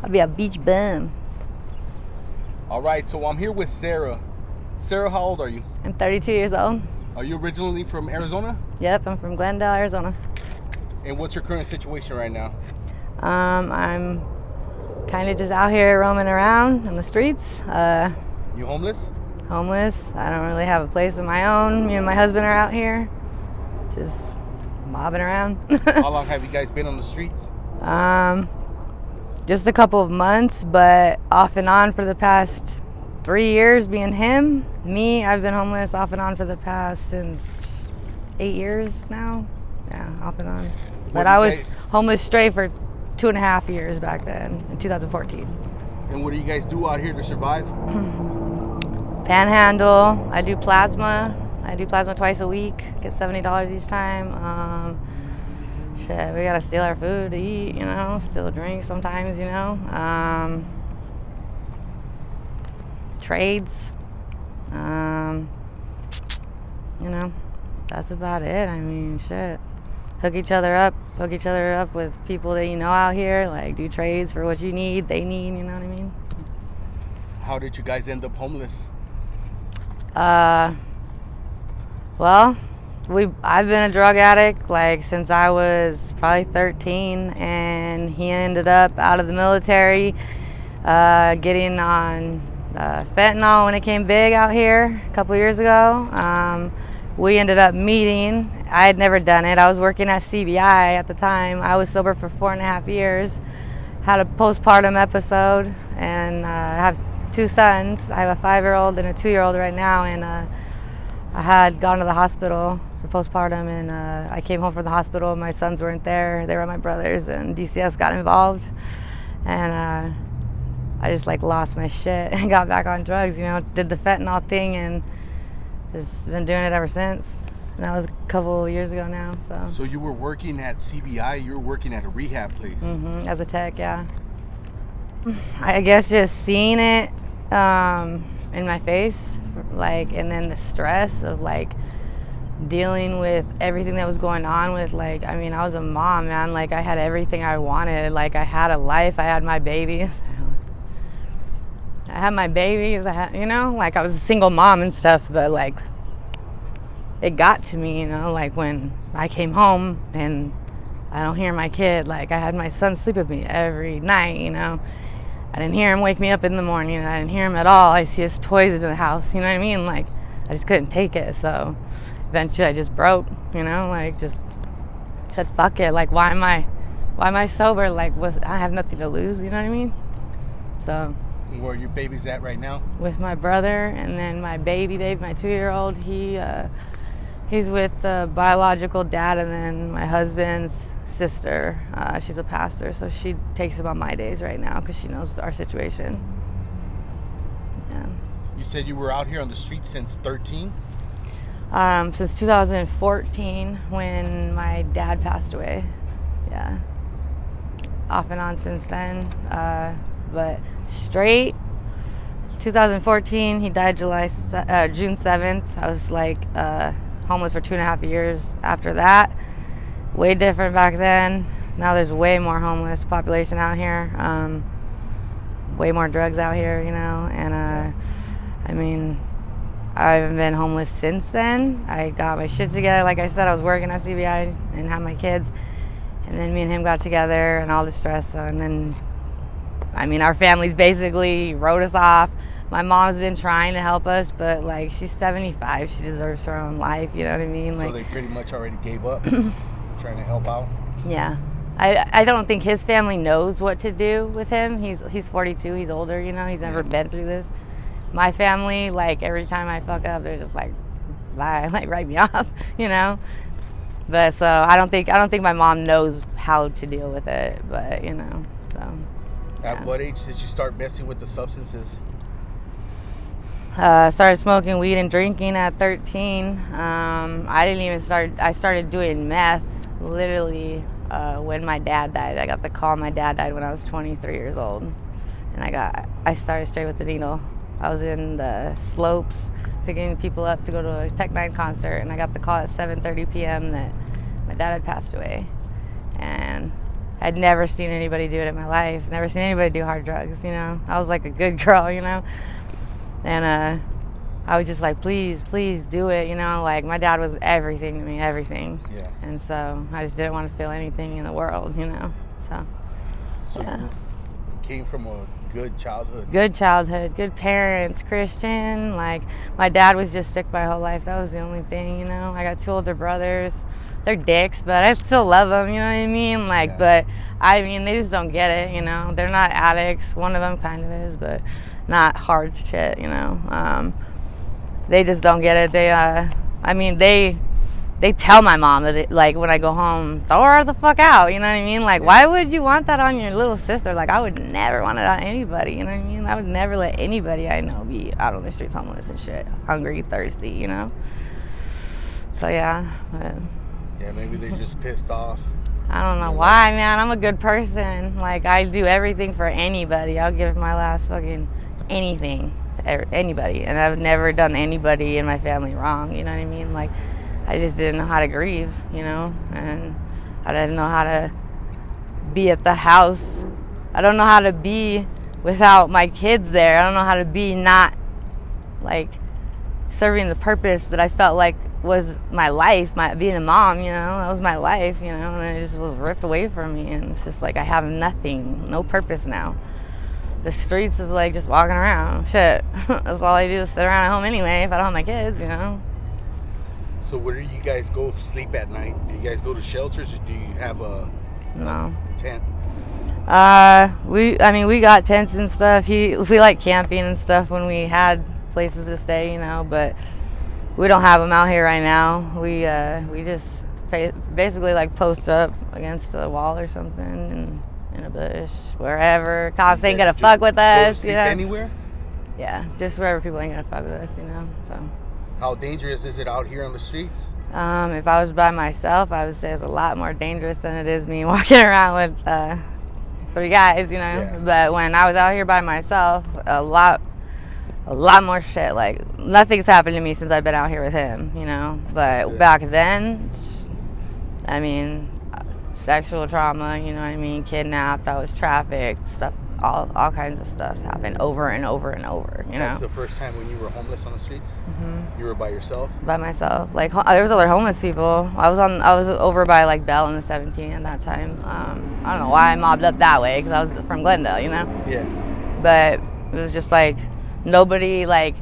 I'll be a beach bum. All right, so I'm here with Sarah. Sarah, how old are you? I'm 32 years old. Are you originally from Arizona? Yep, I'm from Glendale, Arizona. And what's your current situation right now? I'm kind of just out here roaming around in the streets, You homeless? homeless. I don't really have a place of my own. Me and my husband are out here, just mobbing around. How long have you guys been on the streets? Just a couple of months, but off and on for the past 3 years being him. Me, I've been homeless off and on for the past since 8 years now. Yeah, off and on. But I was homeless straight for 2.5 years back then, in 2014. And what do you guys do out here to survive? Panhandle. I do plasma. I do plasma twice a week. Get $70 each time. Shit, we gotta steal our food to eat, you know, steal a drink sometimes, you know. Trades. You know, that's about it. I mean, shit. Hook each other up with people that you know out here. Like, do trades for what you need, they need, you know what I mean? How did you guys end up homeless? Well, I've been a drug addict like since I was probably 13, and he ended up out of the military, getting on fentanyl when it came big out here a couple years ago. We ended up meeting. I had never done it. I was working at CBI at the time. I was sober for 4.5 years. Had a postpartum episode, and I have 2 sons. I have a 5-year-old and a 2-year-old right now, and I had gone to the hospital for postpartum, and I came home from the hospital. My sons weren't there. They were my brothers, and DCS got involved, and I just like lost my shit and got back on drugs, you know, did the fentanyl thing, and just been doing it ever since. And that was a couple of years ago now. So you were working at CBI, you were working at a rehab place. As a tech, yeah. I guess just seeing it in my face, like, and then the stress of like dealing with everything that was going on with, like, I mean, I was a mom, man. Like, I had everything I wanted. Like, I had a life. I had my babies. I had, you know, like, I was a single mom and stuff, but like, it got to me, you know, like when I came home and I don't hear my kid. Like, I had my son sleep with me every night, you know. I didn't hear him wake me up in the morning, and I didn't hear him at all. I see his toys in the house, you know what I mean? Like, I just couldn't take it. So eventually I just broke, you know, like, just said, fuck it. Like, why am I sober? Like, I have nothing to lose, you know what I mean? So. Where are your babies at right now? With my brother, and then my baby, my 2-year-old, he's with the biological dad, and then my husband's sister, she's a pastor, so she takes him on my days right now because she knows our situation. Yeah. You said you were out here on the streets since 13? Since 2014, when my dad passed away. Yeah. Off and on since then. But straight, 2014, he died June 7th. I was like homeless for 2.5 years after that. Way different back then. Now there's way more homeless population out here. Way more drugs out here, you know. And I mean, I haven't been homeless since then. I got my shit together. Like I said, I was working at CBI and had my kids. And then me and him got together, and all the stress. And then, I mean, our families basically wrote us off. My mom's been trying to help us, but like, she's 75. She deserves her own life. You know what I mean? Like, so they pretty much already gave up trying to help out? Yeah. I don't think his family knows what to do with him. He's 42. He's older, you know. He's never been through this. My family, like, every time I fuck up, they're just like, bye, like, write me off, you know. But so I don't think my mom knows how to deal with it, but, you know. So. At what age did you start messing with the substances? Started smoking weed and drinking at 13. I started doing meth literally when my dad died. I got the call my dad died when I was 23 years old. And I started straight with the needle. I was in the slopes picking people up to go to a Tech Nine concert, and I got the call at 7:30 p.m. that my dad had passed away. And I'd never seen anybody do it in my life. Never seen anybody do hard drugs, you know. I was like a good girl, you know. And I was just like, please do it, you know. Like, my dad was everything to me, everything. Yeah. And so I just didn't want to feel anything in the world, you know. So yeah. you came from a good childhood. Good childhood, good parents, Christian. Like, my dad was just sick my whole life. That was the only thing, you know. I got 2 older brothers. They're dicks, but I still love them, you know what I mean? Like, but I mean, they just don't get it, you know. They're not addicts. One of them kind of is, but not hard shit, you know. They just don't get it. I mean, they tell my mom that it, like, when I go home, throw her the fuck out, you know what I mean? Like, why would you want that on your little sister? Like, I would never want it on anybody, you know what I mean? I would never let anybody I know be out on the streets homeless and shit, hungry, thirsty, you know? So, yeah. But yeah, maybe they're just pissed off. I don't know why, man. I'm a good person. Like, I do everything for anybody. I'll give my last fucking anything to anybody. And I've never done anybody in my family wrong, you know what I mean? Like, I just didn't know how to grieve, you know? And I didn't know how to be at the house. I don't know how to be without my kids there. I don't know how to be not, like, serving the purpose that I felt like was my life, being a mom, you know, that was my life, you know, and it just was ripped away from me, and it's just like I have nothing, no purpose now. The streets is like just walking around, shit. That's all I do is sit around at home anyway if I don't have my kids, you know. So where do you guys go sleep at night? Do you guys go to shelters, or do you have a tent? We got tents and stuff. We like camping and stuff when we had places to stay, you know, but we don't have them out here right now. We just basically like post up against a wall or something and in a bush, wherever. Cops ain't gonna fuck with us, you know. Anywhere? Yeah, just wherever people ain't gonna fuck with us, you know. So. How dangerous is it out here on the streets? If I was by myself, I would say it's a lot more dangerous than it is me walking around with 3 guys, you know. Yeah. But when I was out here by myself, a lot more shit. Like, nothing's happened to me since I've been out here with him, you know. But back then, I mean, sexual trauma, you know what I mean, kidnapped, I was trafficked, stuff, all kinds of stuff happened over and over and over, you know. That's the first time when you were homeless on the streets? Mm-hmm. You were by yourself? By myself. Like, there was other homeless people. I was over by, like, Bell in the 17 at that time. I don't know why I mobbed up that way, because I was from Glendale, you know? Yeah. But it was just, like, nobody, like,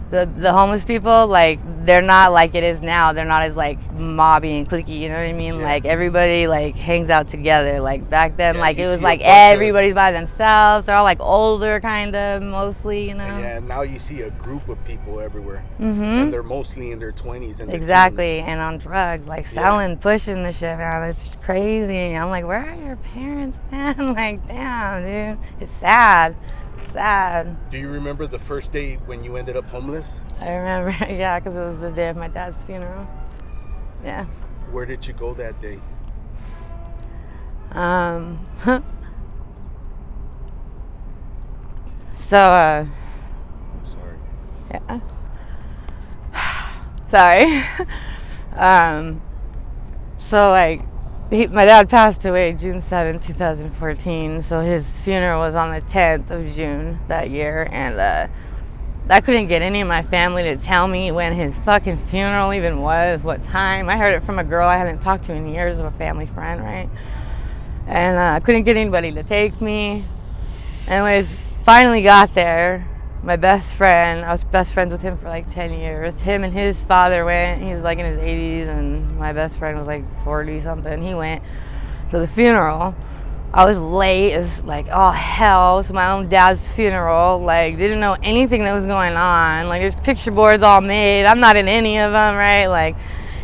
the homeless people, like, they're not like it is now. They're not as, like, mobby and cliquey, you know what I mean? Yeah. Like, everybody, like, hangs out together. Like, back then, like, it was, like, everybody's by themselves. They're all, like, older, kind of, mostly, you know? Yeah, now you see a group of people everywhere. Mm-hmm. And they're mostly in their 20s and their exactly, teens. And on drugs, like, selling, pushing the shit, man. It's crazy. I'm like, where are your parents, man? Like, damn, dude. It's sad. Do you remember the first day when you ended up homeless? I remember, yeah, because it was the day of my dad's funeral. Yeah. Where did you go that day? So, I'm sorry. Yeah. Sorry. So, like, my dad passed away June 7th, 2014, so his funeral was on the 10th of June that year, and I couldn't get any of my family to tell me when his fucking funeral even was, what time. I heard it from a girl I hadn't talked to in years, of a family friend, right? And I couldn't get anybody to take me. Anyways, finally got there. My best friend, I was best friends with him for like 10 years. Him and his father went. He was like in his 80s, and my best friend was like 40 something. He went to the funeral. I was late as like all hell to my own dad's funeral. Like, didn't know anything that was going on. Like, there's picture boards all made. I'm not in any of them, right? Like,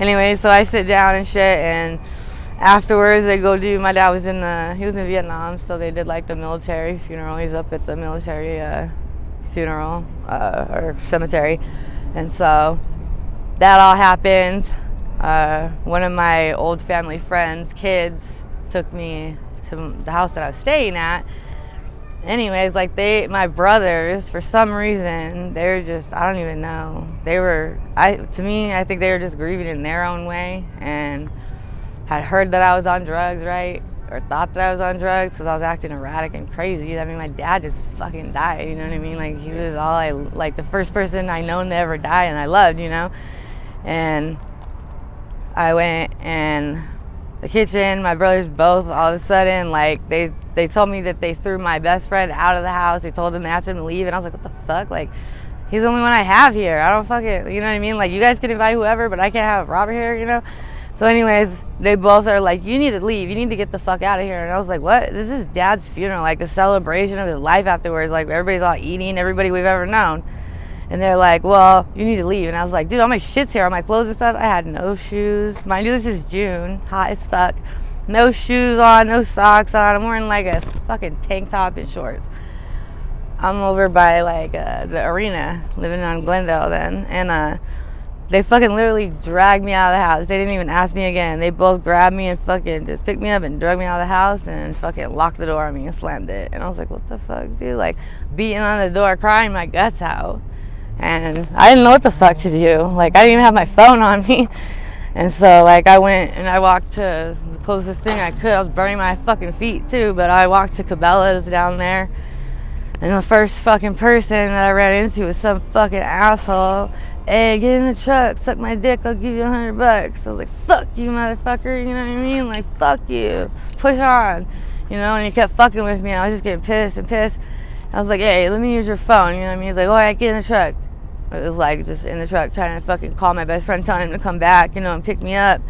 anyway, so I sit down and shit, and afterwards they go do, my dad was he was in Vietnam, so they did like the military funeral. He's up at the military funeral or cemetery, and so that all happened. One of my old family friends' kids took me to the house that I was staying at. Anyways, like, my brothers, for some reason, they're just, I don't even know, I think they were just grieving in their own way, and had heard that I was on drugs, right? or thought that I was on drugs because I was acting erratic and crazy. I mean, my dad just fucking died, you know what I mean? Like, he was like the first person I known to ever die and I loved, you know? And I went and the kitchen, my brothers both, all of a sudden, like, they told me that they threw my best friend out of the house. They told him they asked him to leave, and I was like, what the fuck? Like, he's the only one I have here. I don't fucking, you know what I mean? Like, you guys can invite whoever, but I can't have Robert here, you know? So anyways, they both are like, you need to leave. You need to get the fuck out of here. And I was like, what? This is Dad's funeral, like the celebration of his life afterwards. Like, everybody's all eating, everybody we've ever known. And they're like, well, you need to leave. And I was like, dude, all my shit's here, all my clothes and stuff. I had no shoes. Mind you, this is June, hot as fuck. No shoes on, no socks on. I'm wearing like a fucking tank top and shorts. I'm over by like the arena, living on Glendale then. And they fucking literally dragged me out of the house. They didn't even ask me again. They both grabbed me and fucking just picked me up and dragged me out of the house and fucking locked the door on me and slammed it. And I was like, what the fuck, dude? Like, beating on the door, crying my guts out. And I didn't know what the fuck to do. Like, I didn't even have my phone on me. And so, like, I went and I walked to the closest thing I could. I was burning my fucking feet, too. But I walked to Cabela's down there. And the first fucking person that I ran into was some fucking asshole. Hey, get in the truck. Suck my dick. I'll give you $100. I was like, fuck you, motherfucker. You know what I mean? Like, fuck you. Push on. You know, and he kept fucking with me. And I was just getting pissed and pissed. I was like, hey, let me use your phone. You know what I mean? He's like, all right, get in the truck. It was like just in the truck trying to fucking call my best friend, telling him to come back, you know, and pick me up.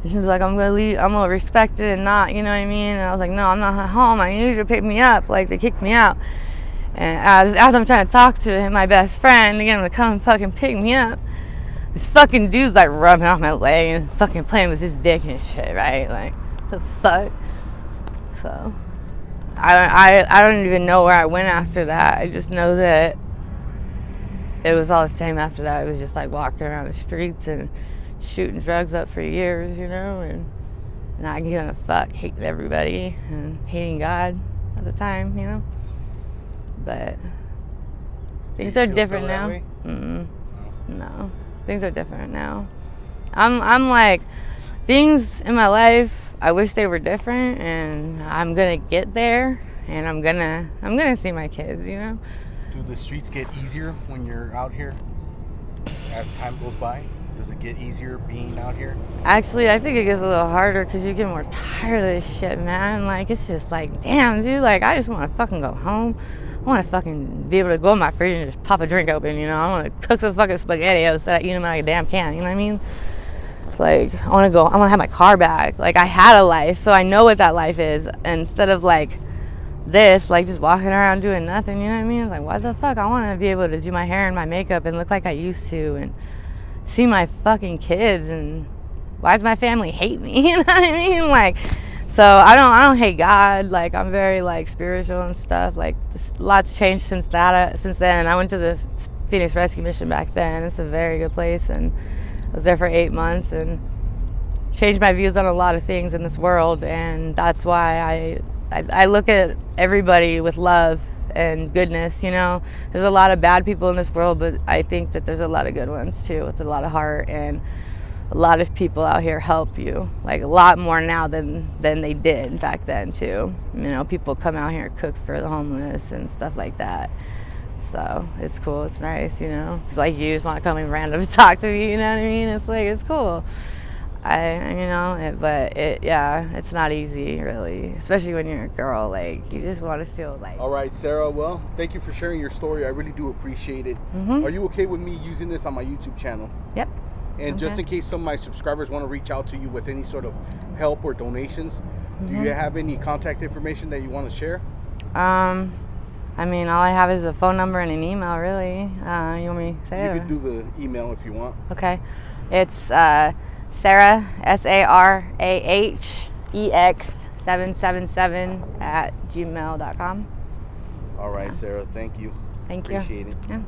And he was like, I'm gonna leave, I'm gonna respect it and not, you know what I mean? And I was like, no, I'm not home. I need you to pick me up. Like, they kicked me out. And as I'm trying to talk to him, my best friend, to get him to come fucking pick me up, this fucking dude's like rubbing off my leg and fucking playing with his dick and shit, right? Like, what the fuck? So I don't even know where I went after that. I just know that it was all the same after that. It was just like walking around the streets and shooting drugs up for years, you know, and not giving a fuck, hating everybody and hating God at the time, you know. But things are different now. No, things are different now. I'm like, things in my life, I wish they were different, and I'm gonna get there, and I'm gonna see my kids, you know. Do the streets get easier when you're out here as time goes by? Does it get easier being out here? Actually, I think it gets a little harder because you get more tired of this shit, man. Like, it's just like, damn, dude, like, I just want to fucking go home. I want to fucking be able to go in my fridge and just pop a drink open, you know. I want to cook some fucking SpaghettiOs so I eat them out of a damn can, you know what I mean? It's like, I want to have my car back. Like, I had a life, so I know what that life is. And instead of, like, this, like, just walking around doing nothing, you know what I mean? It's like, what the fuck? I want to be able to do my hair and my makeup and look like I used to and see my fucking kids. And why does my family hate me? You know what I mean? Like, so I don't hate God. Like, I'm very, like, spiritual and stuff. Like, lots changed since then. I went to the Phoenix Rescue Mission back then. It's a very good place, and I was there for 8 months and changed my views on a lot of things in this world. And that's why I look at everybody with love and goodness, you know. There's a lot of bad people in this world, but I think that there's a lot of good ones too, with a lot of heart. And a lot of people out here help you, like a lot more now than they did back then too. You know, people come out here and cook for the homeless and stuff like that. So it's cool, it's nice, you know. Like, you just want to come in random to talk to me, you know what I mean? It's like, it's cool. It's not easy, really, especially when you're a girl. Like, you just want to feel like. All right, Sarah. Well, thank you for sharing your story. I really do appreciate it. Are you okay with me using this on my YouTube channel? Yep. And just in case some of my subscribers want to reach out to you with any sort of help or donations, do you have any contact information that you want to share? I mean, all I have is a phone number and an email, really. You want me to say it? You can do the email if you want. Okay. It's Sarah, SarahEX777 @gmail.com. All right, Sarah. Thank you. Thank you. Appreciate it. Yeah.